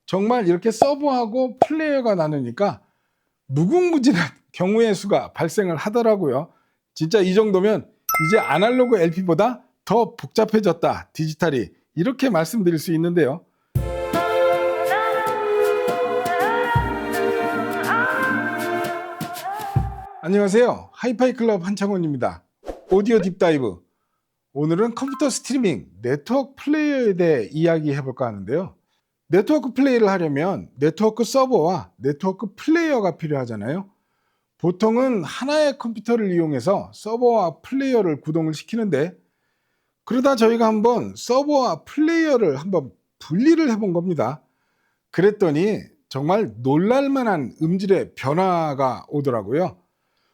정말 이렇게 서버하고 플레이어가 나누니까 무궁무진한 경우의 수가 발생을 하더라고요. 진짜 이 정도면 이제 아날로그 LP보다 더 복잡해졌다, 디지털이. 이렇게 말씀드릴 수 있는데요. 안녕하세요. 하이파이 클럽 한창원입니다. 오디오 딥다이브. 오늘은 컴퓨터 스트리밍, 네트워크 플레이어에 대해 이야기해 볼까 하는데요. 네트워크 플레이를 하려면 네트워크 서버와 네트워크 플레이어가 필요하잖아요. 보통은 하나의 컴퓨터를 이용해서 서버와 플레이어를 구동을 시키는데, 그러다 저희가 한번 서버와 플레이어를 한번 분리를 해본 겁니다. 그랬더니 정말 놀랄만한 음질의 변화가 오더라고요.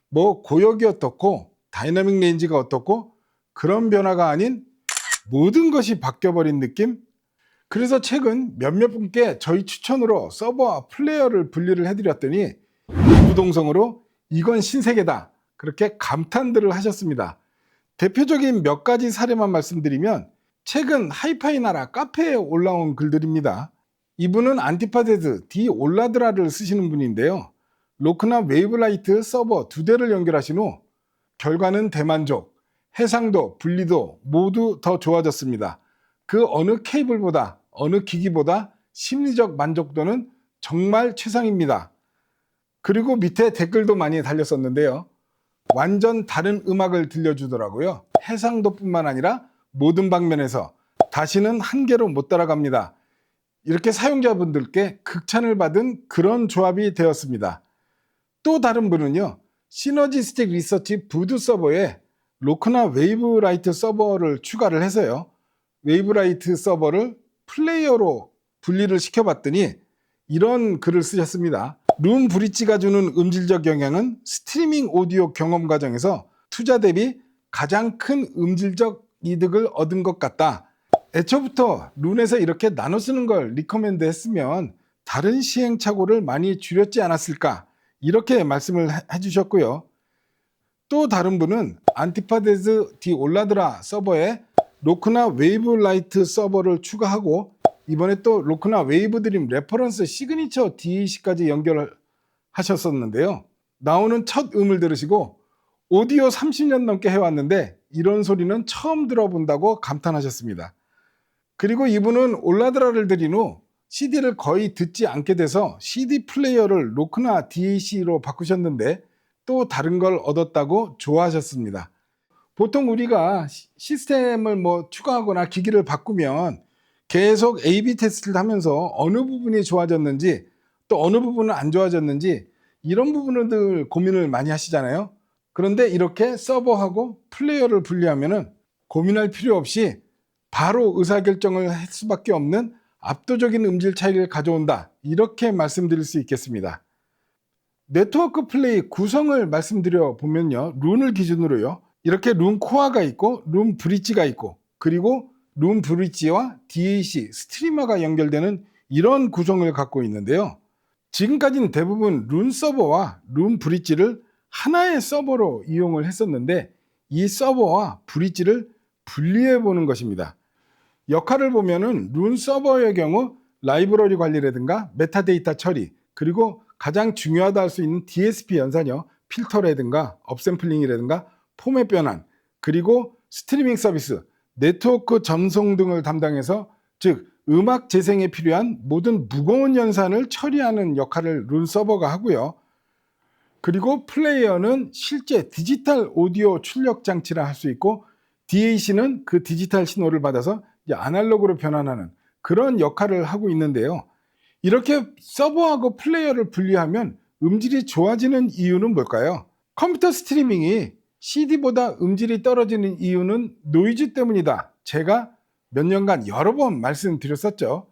뭐 고역이 어떻고 다이나믹 레인지가 어떻고 그런 변화가 아닌 모든 것이 바뀌어버린 느낌? 그래서 최근 몇몇 분께 저희 추천으로 서버와 플레이어를 분리를 해드렸더니 이구동성으로 이건 신세계다, 그렇게 감탄들을 하셨습니다. 대표적인 몇 가지 사례만 말씀드리면 최근 하이파이 나라 카페에 올라온 글들입니다. 이분은 안티파데즈 디 올라드라를 쓰시는 분인데요. 로크나 웨이브라이트 서버 2대를 연결하신 후 결과는 대만족, 해상도, 분리도 모두 더 좋아졌습니다. 그 어느 케이블보다, 어느 기기보다 심리적 만족도는 정말 최상입니다. 그리고 밑에 댓글도 많이 달렸었는데요. 완전 다른 음악을 들려주더라고요. 해상도뿐만 아니라 모든 방면에서 다시는 한계로 못 따라갑니다. 이렇게 사용자분들께 극찬을 받은 그런 조합이 되었습니다. 또 다른 분은요, 시너지스틱 리서치 부드 서버에 로크나 웨이브라이트 서버를 추가를 해서요, 웨이브라이트 서버를 플레이어로 분리를 시켜봤더니 이런 글을 쓰셨습니다. 룸 브릿지가 주는 음질적 영향은 스트리밍 오디오 경험 과정에서 투자 대비 가장 큰 음질적 이득을 얻은 것 같다. 애초부터 룬에서 이렇게 나눠 쓰는 걸 리커멘드 했으면 다른 시행착오를 많이 줄였지 않았을까, 이렇게 말씀을 해주셨고요. 또 다른 분은 안티파데즈 디 올라드라 서버에 로크나 웨이브라이트 서버를 추가하고 이번에 또 로크나 웨이브 드림 레퍼런스 시그니처 DAC까지 연결을 하셨었는데요. 나오는 첫 음을 들으시고 오디오 30년 넘게 해왔는데 이런 소리는 처음 들어본다고 감탄하셨습니다. 그리고 이분은 올라드라를 들인 후 CD를 거의 듣지 않게 돼서 CD 플레이어를 로크나 DAC로 바꾸셨는데 또 다른 걸 얻었다고 좋아하셨습니다. 보통 우리가 시스템을 추가하거나 기기를 바꾸면 계속 A/B 테스트를 하면서 어느 부분이 좋아졌는지 또 어느 부분은 안 좋아졌는지 이런 부분들 고민을 많이 하시잖아요. 그런데 이렇게 서버하고 플레이어를 분리하면은 고민할 필요 없이 바로 의사결정을 할 수밖에 없는 압도적인 음질 차이를 가져온다, 이렇게 말씀드릴 수 있겠습니다. 네트워크 플레이 구성을 말씀드려 보면요, 룬을 기준으로요, 이렇게 룬 코어가 있고 룬 브릿지가 있고 그리고 룬 브릿지와 DAC, 스트리머가 연결되는 이런 구성을 갖고 있는데요. 지금까지는 대부분 룬 서버와 룬 브릿지를 하나의 서버로 이용을 했었는데 이 서버와 브릿지를 분리해 보는 것입니다. 역할을 보면은 룬 서버의 경우 라이브러리 관리라든가 메타데이터 처리, 그리고 가장 중요하다 할 수 있는 DSP 연산요, 필터라든가 업샘플링이라든가 포맷 변환, 그리고 스트리밍 서비스, 네트워크 전송 등을 담당해서, 즉 음악 재생에 필요한 모든 무거운 연산을 처리하는 역할을 룬 서버가 하고요. 그리고 플레이어는 실제 디지털 오디오 출력 장치라 할 수 있고, DAC는 그 디지털 신호를 받아서 이제 아날로그로 변환하는 그런 역할을 하고 있는데요. 이렇게 서버하고 플레이어를 분리하면 음질이 좋아지는 이유는 뭘까요? 컴퓨터 스트리밍이 CD보다 음질이 떨어지는 이유는 노이즈 때문이다, 제가 몇 년간 여러 번 말씀드렸었죠.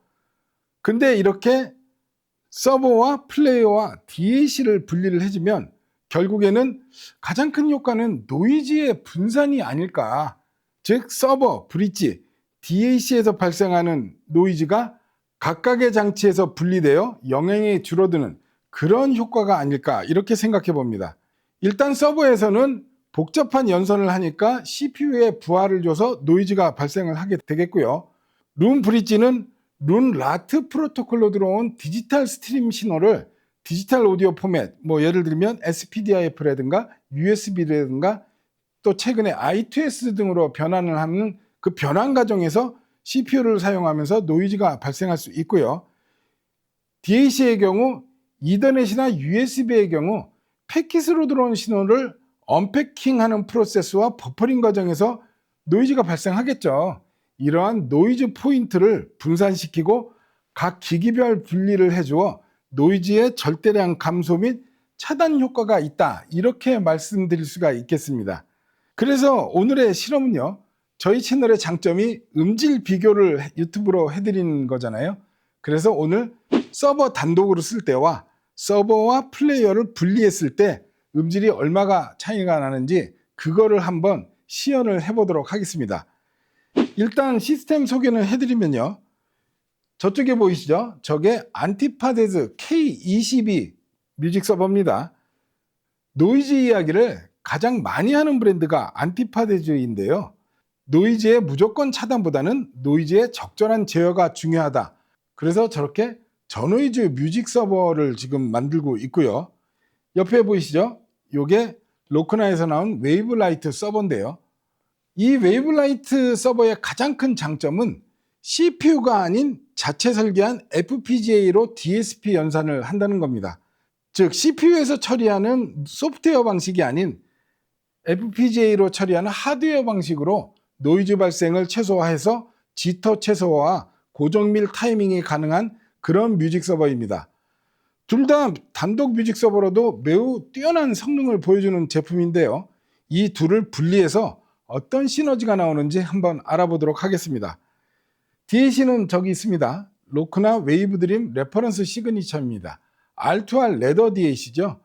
근데 이렇게 서버와 플레이어와 DAC를 분리를 해주면 결국에는 가장 큰 효과는 노이즈의 분산이 아닐까. 즉 서버, 브릿지, DAC에서 발생하는 노이즈가 각각의 장치에서 분리되어 영향이 줄어드는 그런 효과가 아닐까, 이렇게 생각해 봅니다. 일단 서버에서는 복잡한 연산을 하니까 CPU에 부하를 줘서 노이즈가 발생을 하게 되겠고요. 룸 브릿지는 룬라트 프로토콜로 들어온 디지털 스트림 신호를 디지털 오디오 포맷, 뭐 예를 들면 SPDIF라든가 USB라든가 또 최근에 I2S 등으로 변환을 하는 그 변환 과정에서 CPU를 사용하면서 노이즈가 발생할 수 있고요. DAC의 경우 이더넷이나 USB의 경우 패킷으로 들어온 신호를 언패킹하는 프로세스와 버퍼링 과정에서 노이즈가 발생하겠죠. 이러한 노이즈 포인트를 분산시키고 각 기기별 분리를 해주어 노이즈의 절대량 감소 및 차단 효과가 있다, 이렇게 말씀드릴 수가 있겠습니다. 그래서 오늘의 실험은요, 저희 채널의 장점이 음질 비교를 유튜브로 해드리는 거잖아요. 그래서 오늘 서버 단독으로 쓸 때와 서버와 플레이어를 분리했을 때 음질이 얼마가 차이가 나는지 그거를 한번 시연을 해보도록 하겠습니다. 일단 시스템 소개를 해드리면요, 저쪽에 보이시죠? 저게 안티파데즈 K22 뮤직 서버입니다. 노이즈 이야기를 가장 많이 하는 브랜드가 안티파데즈인데요, 노이즈의 무조건 차단보다는 노이즈의 적절한 제어가 중요하다. 그래서 저렇게 저노이즈 뮤직 서버를 지금 만들고 있고요. 옆에 보이시죠? 이게 로크나에서 나온 웨이브라이트 서버인데요. 이 웨이브라이트 서버의 가장 큰 장점은 CPU가 아닌 자체 설계한 FPGA로 DSP 연산을 한다는 겁니다. 즉 CPU에서 처리하는 소프트웨어 방식이 아닌 FPGA로 처리하는 하드웨어 방식으로 노이즈 발생을 최소화해서 지터 최소화와 고정밀 타이밍이 가능한 그런 뮤직 서버입니다. 둘 다 단독 뮤직 서버로도 매우 뛰어난 성능을 보여주는 제품인데요, 이 둘을 분리해서 어떤 시너지가 나오는지 한번 알아보도록 하겠습니다. DAC는 저기 있습니다. 로크나 웨이브드림 레퍼런스 시그니처입니다. R2R 레더 DAC죠.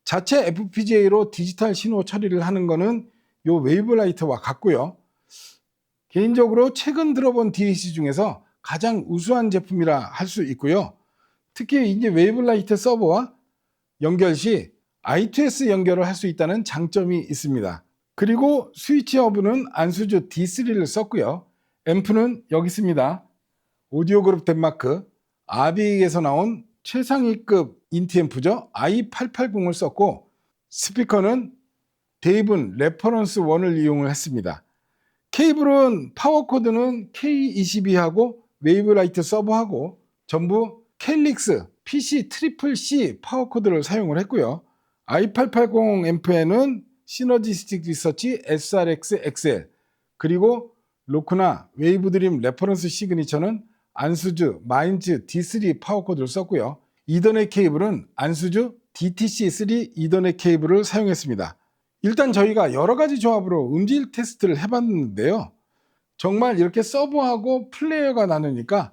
자체 FPGA로 디지털 신호 처리를 하는 거는 요 웨이브라이트와 같고요. 개인적으로 최근 들어본 DAC 중에서 가장 우수한 제품이라 할 수 있고요. 특히 이제 웨이브라이트 서버와 연결 시 I2S 연결을 할 수 있다는 장점이 있습니다. 그리고 스위치 허브는 안수주 D3를 썼고요. 앰프는 여기 있습니다. 오디오 그룹 덴마크 아비에서 나온 최상위급 인티앰프죠. i880을 썼고, 스피커는 데이븐 레퍼런스 1을 이용을 했습니다. 케이블은 파워코드는 K22하고 웨이브라이트 서버하고 전부 켈릭스 PC 트리플 C 파워코드를 사용을 했고요. i880 앰프에는 시너지스틱 리서치 SRX XL, 그리고 로크나 웨이브드림 레퍼런스 시그니처는 안수주 마인즈 D3 파워코드를 썼고요. 이더넷 케이블은 안수주 DTC3 이더넷 케이블을 사용했습니다. 일단 저희가 여러 가지 조합으로 음질 테스트를 해봤는데요, 정말 이렇게 서버하고 플레이어가 나누니까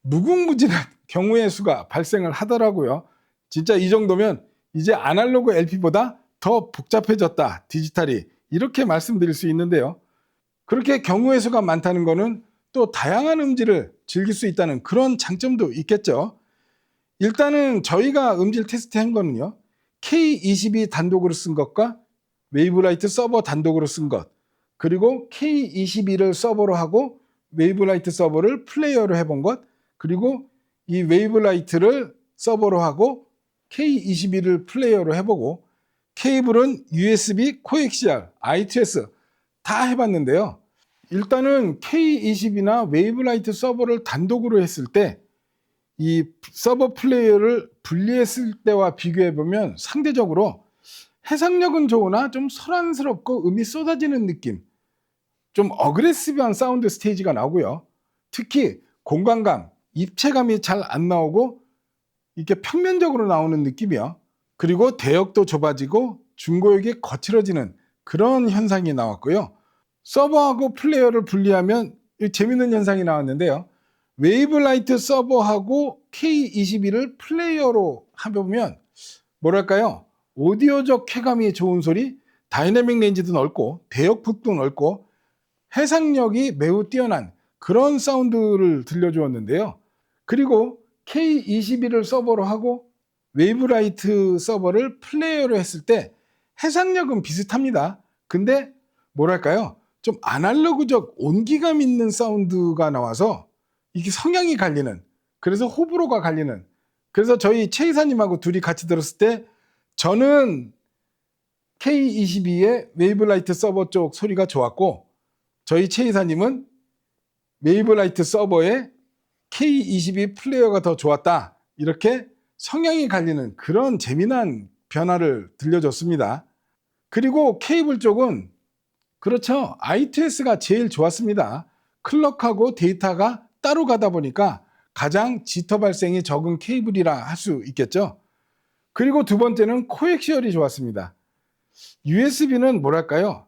무궁무진한 경우의 수가 발생을 하더라고요. 진짜 이 정도면 이제 아날로그 LP보다 더 복잡해졌다, 디지털이, 이렇게 말씀드릴 수 있는데요, 그렇게 경우의 수가 많다는 거는 또 다양한 음질을 즐길 수 있다는 그런 장점도 있겠죠. 일단은 저희가 음질 테스트 한 거는요, K22 단독으로 쓴 것과 웨이브라이트 서버 단독으로 쓴 것, 그리고 K22를 서버로 하고 웨이브라이트 서버를 플레이어로 해본 것, 그리고 이 웨이브라이트를 서버로 하고 K22를 플레이어로 해보고, 케이블은 USB, 코엑시알, I2S 다 해봤는데요, 일단은 K22나 웨이브라이트 서버를 단독으로 했을 때 이 서버 플레이어를 분리했을 때와 비교해보면 상대적으로 해상력은 좋으나 좀 소란스럽고 음이 쏟아지는 느낌, 좀 어그레시브한 사운드 스테이지가 나오고요. 특히 공간감, 입체감이 잘 안 나오고 이렇게 평면적으로 나오는 느낌이요. 그리고 대역도 좁아지고 중고역이 거칠어지는 그런 현상이 나왔고요. 서버하고 플레이어를 분리하면 재밌는 현상이 나왔는데요, 웨이브라이트 서버하고 K22를 플레이어로 해보면 뭐랄까요, 오디오적 쾌감이 좋은 소리, 다이내믹 레인지도 넓고 대역폭도 넓고 해상력이 매우 뛰어난 그런 사운드를 들려주었는데요, 그리고 K22를 서버로 하고 웨이브라이트 서버를 플레이어로 했을 때 해상력은 비슷합니다. 근데 뭐랄까요, 좀 아날로그적 온기감 있는 사운드가 나와서 이게 성향이 갈리는, 그래서 호불호가 갈리는. 그래서 저희 최 이사님하고 둘이 같이 들었을 때 저는 K22의 웨이브라이트 서버 쪽 소리가 좋았고, 저희 최 이사님은 웨이브라이트 서버의 K22 플레이어가 더 좋았다. 이렇게 성향이 갈리는 그런 재미난 변화를 들려줬습니다. 그리고 케이블 쪽은 그렇죠. I2S가 제일 좋았습니다. 클럭하고 데이터가 따로 가다 보니까 가장 지터 발생이 적은 케이블이라 할 수 있겠죠. 그리고 두 번째는 코엑시얼이 좋았습니다. USB는 뭐랄까요?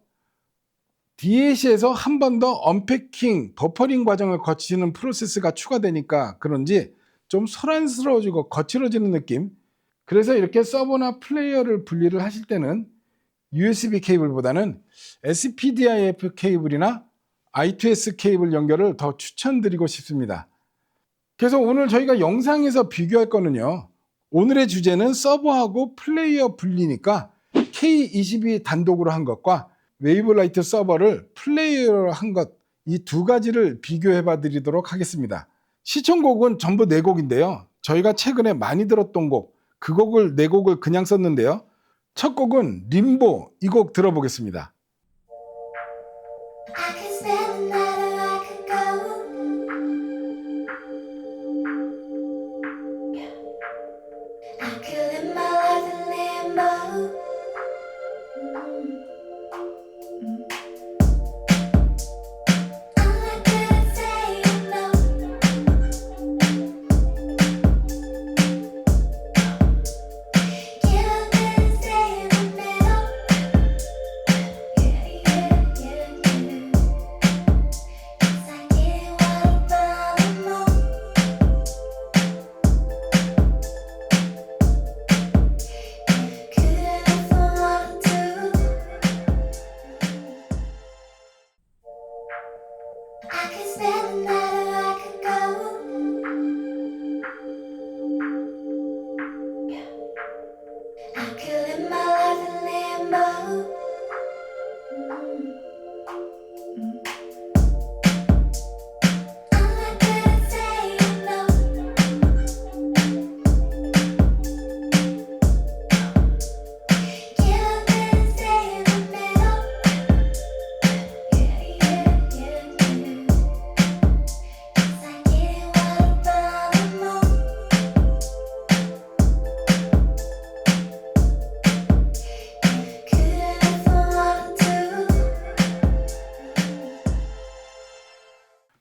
DAC에서 한 번 더 언패킹, 버퍼링 과정을 거치는 프로세스가 추가되니까 그런지 좀 소란스러워지고 거칠어지는 느낌. 그래서 이렇게 서버나 플레이어를 분리를 하실 때는 USB 케이블보다는 SPDIF 케이블이나 I2S 케이블 연결을 더 추천드리고 싶습니다. 그래서 오늘 저희가 영상에서 비교할 거는요. 오늘의 주제는 서버하고 플레이어 분리니까 K22 단독으로 한 것과 웨이브라이트 서버를 플레이어로 한 것, 이 두 가지를 비교해 봐 드리도록 하겠습니다. 시청곡은 전부 4곡인데요. 저희가 최근에 많이 들었던 곡, 그 곡을 4곡을 그냥 썼는데요. 첫 곡은 림보, 이 곡 들어보겠습니다.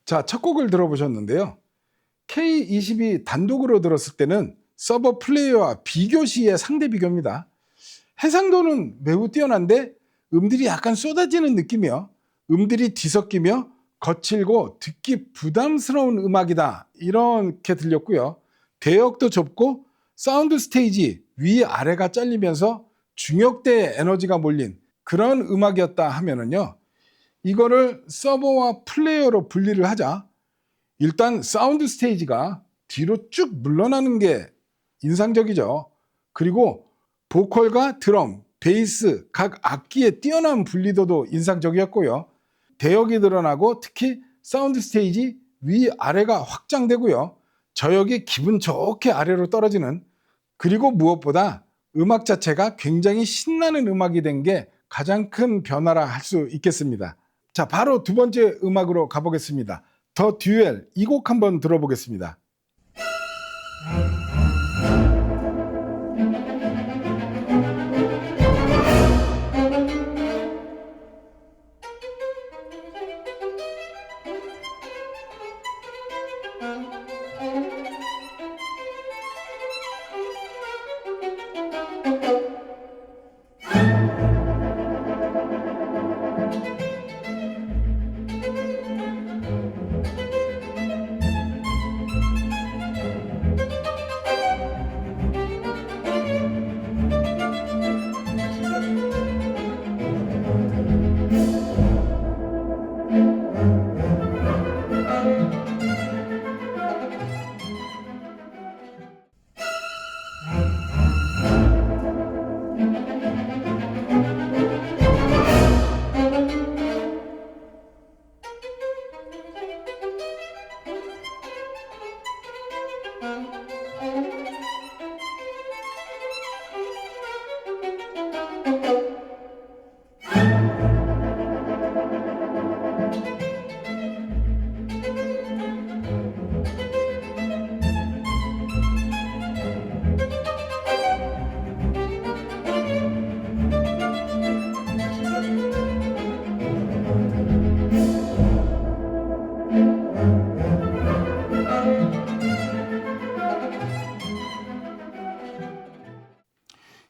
자, 첫 곡을 들어보셨는데요. K22 단독으로 들었을 때는 서버 플레이어와 비교 시의 상대 비교입니다. 해상도는 매우 뛰어난데 음들이 약간 쏟아지는 느낌이요. 음들이 뒤섞이며 거칠고 듣기 부담스러운 음악이다. 이렇게 들렸고요. 대역도 좁고 사운드 스테이지 위아래가 잘리면서 중역대의 에너지가 몰린 그런 음악이었다 하면은요. 이거를 서버와 플레이어로 분리를 하자. 일단 사운드 스테이지가 뒤로 쭉 물러나는 게 인상적이죠. 그리고 보컬과 드럼, 베이스, 각 악기의 뛰어난 분리도도 인상적이었고요. 대역이 드러나고 특히 사운드 스테이지 위아래가 확장되고요. 저역이 기분 좋게 아래로 떨어지는, 그리고 무엇보다 음악 자체가 굉장히 신나는 음악이 된 게 가장 큰 변화라 할 수 있겠습니다. 자, 바로 두 번째 음악으로 가보겠습니다. 더 듀얼, 이 곡 한번 들어보겠습니다.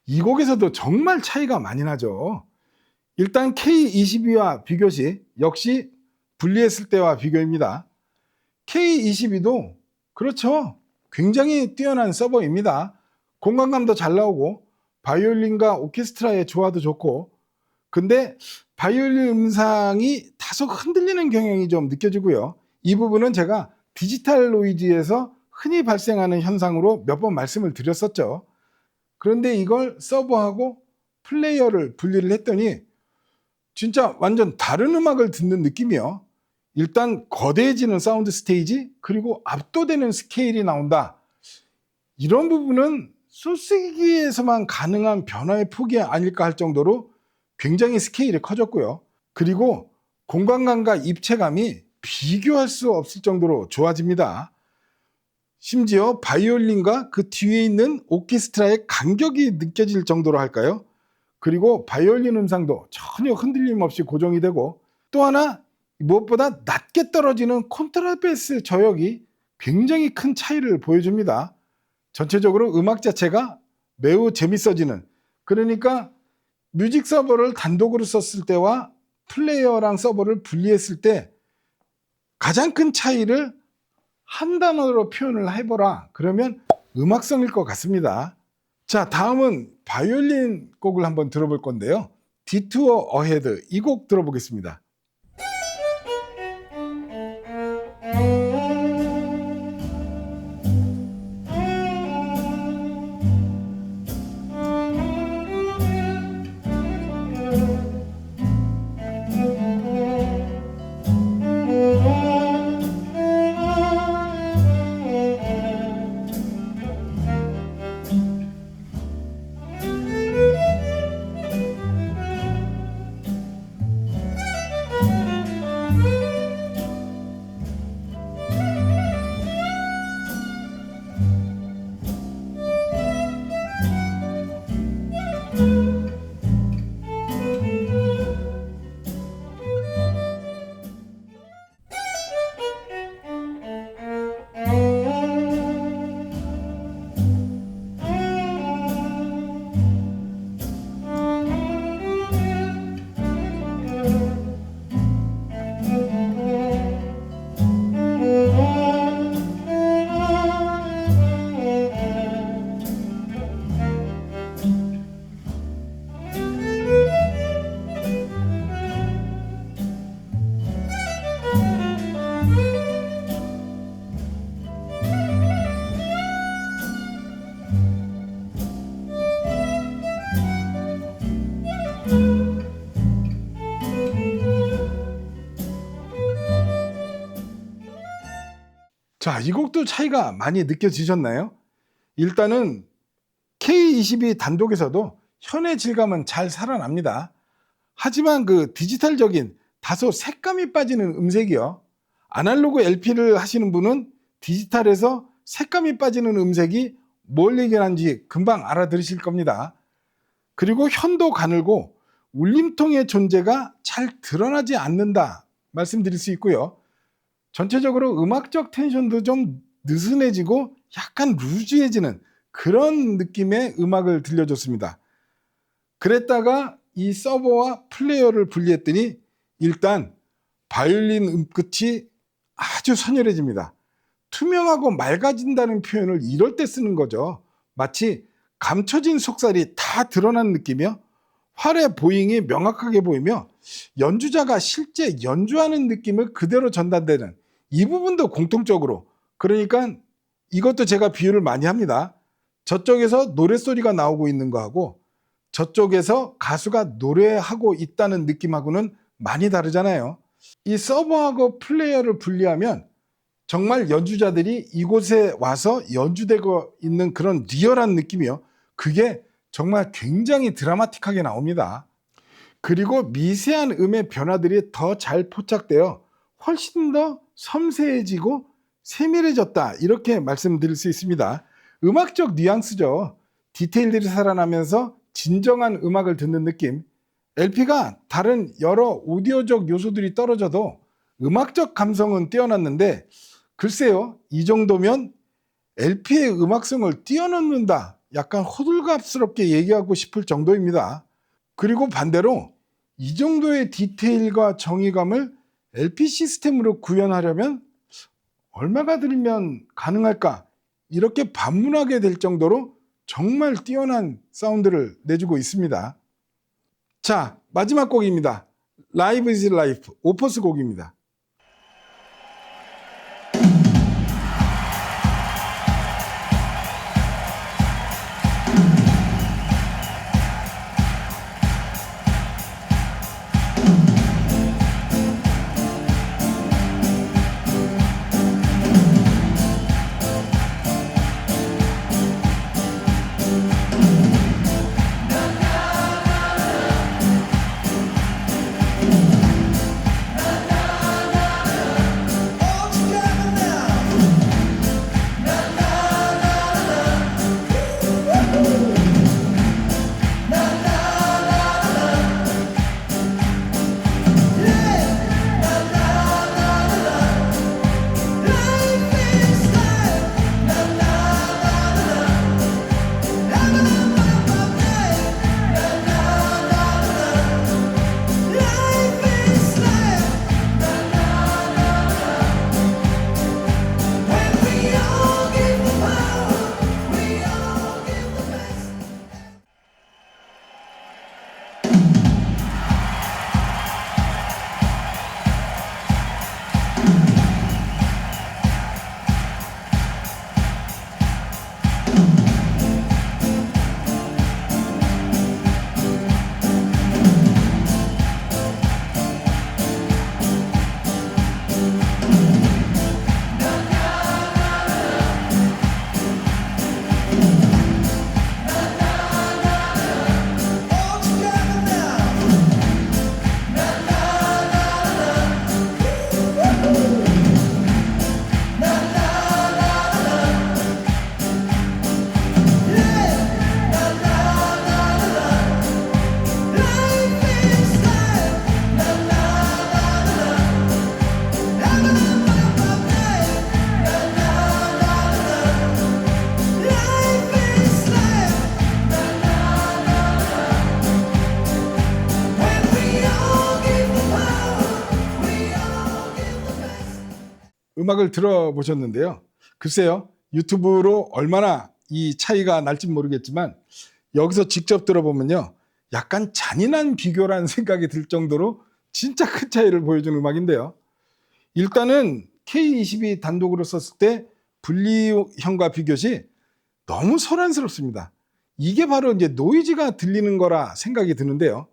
이 곡에서도 정말 차이가 많이 나죠. 일단 K22와 비교 시 역시 분리했을 때와 비교입니다. K22도 그렇죠. 굉장히 뛰어난 서버입니다. 공간감도 잘 나오고 바이올린과 오케스트라의 조화도 좋고, 근데 바이올린 음상이 다소 흔들리는 경향이 좀 느껴지고요. 이 부분은 제가 디지털 노이즈에서 흔히 발생하는 현상으로 몇 번 말씀을 드렸었죠. 그런데 이걸 서버하고 플레이어를 분리를 했더니 진짜 완전 다른 음악을 듣는 느낌이요. 일단 거대해지는 사운드 스테이지, 그리고 압도되는 스케일이 나온다. 이런 부분은 소스기에서만 가능한 변화의 폭이 아닐까 할 정도로 굉장히 스케일이 커졌고요. 그리고 공간감과 입체감이 비교할 수 없을 정도로 좋아집니다. 심지어 바이올린과 그 뒤에 있는 오케스트라의 간격이 느껴질 정도로 할까요? 그리고 바이올린 음상도 전혀 흔들림 없이 고정이 되고, 또 하나 무엇보다 낮게 떨어지는 콘트라베이스 저역이 굉장히 큰 차이를 보여줍니다. 전체적으로 음악 자체가 매우 재밌어지는, 그러니까 뮤직 서버를 단독으로 썼을 때와 플레이어랑 서버를 분리했을 때 가장 큰 차이를 한 단어로 표현을 해보라, 그러면 음악성일 것 같습니다. 자, 다음은 바이올린 곡을 한번 들어볼 건데요. 디투어 어헤드, 이 곡 들어보겠습니다. 자, 이 곡도 차이가 많이 느껴지셨나요? 일단은 K22 단독에서도 현의 질감은 잘 살아납니다. 하지만 그 디지털적인 다소 색감이 빠지는 음색이요. 아날로그 LP를 하시는 분은 디지털에서 색감이 빠지는 음색이 뭘 얘기하는지 금방 알아들으실 겁니다. 그리고 현도 가늘고 울림통의 존재가 잘 드러나지 않는다 말씀드릴 수 있고요. 전체적으로 음악적 텐션도 좀 느슨해지고 약간 루즈해지는 그런 느낌의 음악을 들려줬습니다. 그랬다가 이 서버와 플레이어를 분리했더니 일단 바이올린 음끝이 아주 선율해집니다. 투명하고 맑아진다는 표현을 이럴 때 쓰는 거죠. 마치 감춰진 속살이 다 드러난 느낌이요. 활의 보잉이 명확하게 보이며 연주자가 실제 연주하는 느낌을 그대로 전달되는 이 부분도 공통적으로, 그러니까 이것도 제가 비유를 많이 합니다. 저쪽에서 노랫소리가 나오고 있는 거하고 저쪽에서 가수가 노래하고 있다는 느낌하고는 많이 다르잖아요. 이 서버하고 플레이어를 분리하면 정말 연주자들이 이곳에 와서 연주되고 있는 그런 리얼한 느낌이요. 그게 정말 굉장히 드라마틱하게 나옵니다. 그리고 미세한 음의 변화들이 더 잘 포착되어 훨씬 더 섬세해지고 세밀해졌다, 이렇게 말씀드릴 수 있습니다. 음악적 뉘앙스죠. 디테일들이 살아나면서 진정한 음악을 듣는 느낌. LP가 다른 여러 오디오적 요소들이 떨어져도 음악적 감성은 뛰어났는데, 글쎄요, 이 정도면 LP의 음악성을 뛰어넘는다, 약간 호들갑스럽게 얘기하고 싶을 정도입니다. 그리고 반대로 이 정도의 디테일과 정의감을 LP 시스템으로 구현하려면 얼마가 들면 가능할까? 이렇게 반문하게 될 정도로 정말 뛰어난 사운드를 내주고 있습니다. 자, 마지막 곡입니다. Live is Life, 오퍼스 곡입니다. 음악을 들어보셨는데요. 글쎄요, 유튜브로 얼마나 이 차이가 날지 모르겠지만 여기서 직접 들어보면요, 약간 잔인한 비교라는 생각이 들 정도로 진짜 큰 차이를 보여주는 음악인데요. 일단은 K22 단독으로 썼을 때 분리형과 비교시 너무 소란스럽습니다. 이게 바로 이제 노이즈가 들리는 거라 생각이 드는데요.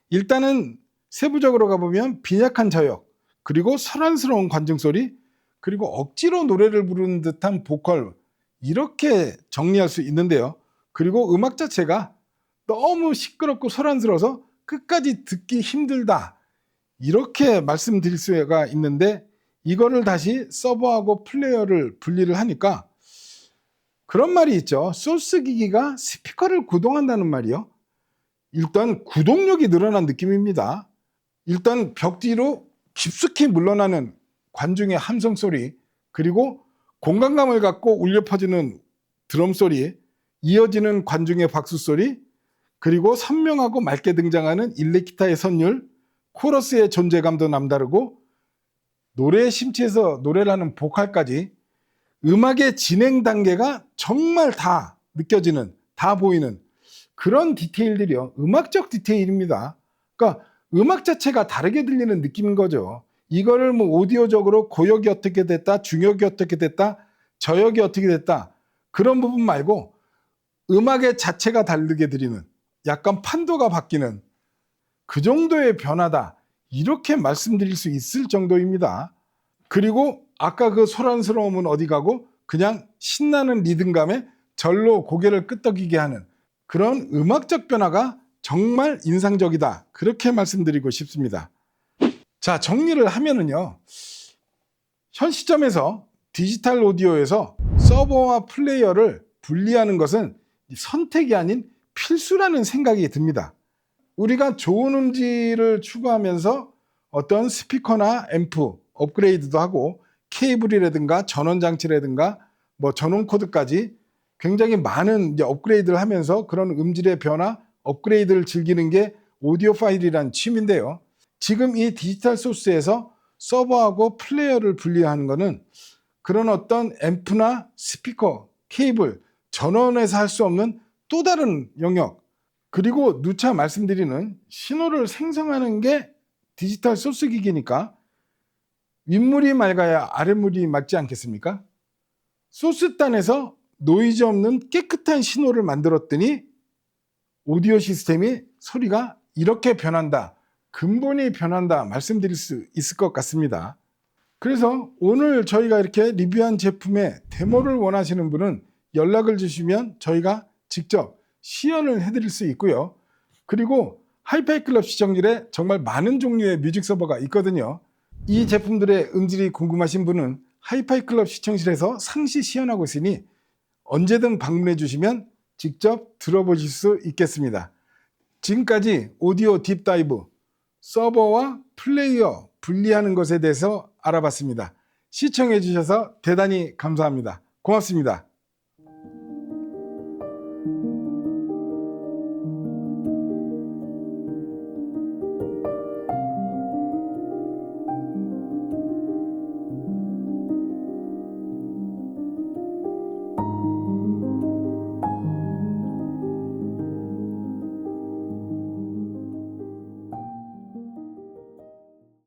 일단은 세부적으로 가보면 빈약한 저역, 그리고 소란스러운 관중 소리, 그리고 억지로 노래를 부르는 듯한 보컬, 이렇게 정리할 수 있는데요. 그리고 음악 자체가 너무 시끄럽고 소란스러워서 끝까지 듣기 힘들다, 이렇게 말씀드릴 수가 있는데, 이거를 다시 서버하고 플레이어를 분리를 하니까 그런 말이 있죠. 소스 기기가 스피커를 구동한다는 말이요. 일단 구동력이 늘어난 느낌입니다. 일단 벽 뒤로 깊숙이 물러나는 관중의 함성 소리, 그리고 공간감을 갖고 울려 퍼지는 드럼 소리, 이어지는 관중의 박수 소리, 그리고 선명하고 맑게 등장하는 일렉기타의 선율, 코러스의 존재감도 남다르고 노래에 심취해서 노래를 하는 보컬까지 음악의 진행 단계가 정말 다 느껴지는, 다 보이는 그런 디테일들이요. 음악적 디테일입니다. 그러니까 음악 자체가 다르게 들리는 느낌인 거죠. 이거를 뭐 오디오적으로 고역이 어떻게 됐다, 중역이 어떻게 됐다, 저역이 어떻게 됐다, 그런 부분 말고 음악의 자체가 다르게 들리는, 약간 판도가 바뀌는 그 정도의 변화다, 이렇게 말씀드릴 수 있을 정도입니다. 그리고 아까 그 소란스러움은 어디 가고 그냥 신나는 리듬감에 절로 고개를 끄덕이게 하는 그런 음악적 변화가 정말 인상적이다, 그렇게 말씀드리고 싶습니다. 자, 정리를 하면은요, 현 시점에서 디지털 오디오에서 서버와 플레이어를 분리하는 것은 선택이 아닌 필수라는 생각이 듭니다. 우리가 좋은 음질을 추구하면서 어떤 스피커나 앰프 업그레이드도 하고 케이블이라든가 전원 장치라든가 뭐 전원 코드까지 굉장히 많은 이제 업그레이드를 하면서 그런 음질의 변화, 업그레이드를 즐기는 게 오디오 파일이란 취미인데요. 지금 이 디지털 소스에서 서버하고 플레이어를 분리하는 것은 그런 어떤 앰프나 스피커, 케이블, 전원에서 할 수 없는 또 다른 영역, 그리고 누차 말씀드리는 신호를 생성하는 게 디지털 소스 기기니까 윗물이 맑아야 아랫물이 맑지 않겠습니까? 소스단에서 노이즈 없는 깨끗한 신호를 만들었더니 오디오 시스템이 소리가 이렇게 변한다, 근본이 변한다 말씀드릴 수 있을 것 같습니다. 그래서 오늘 저희가 이렇게 리뷰한 제품의 데모를 원하시는 분은 연락을 주시면 저희가 직접 시연을 해드릴 수 있고요. 그리고 하이파이 클럽 시청률에 정말 많은 종류의 뮤직 서버가 있거든요. 이 제품들의 음질이 궁금하신 분은 하이파이 클럽 시청실에서 상시 시연하고 있으니 언제든 방문해 주시면 직접 들어보실 수 있겠습니다. 지금까지 오디오 딥다이브, 서버와 플레이어 분리하는 것에 대해서 알아봤습니다. 시청해 주셔서 대단히 감사합니다. 고맙습니다.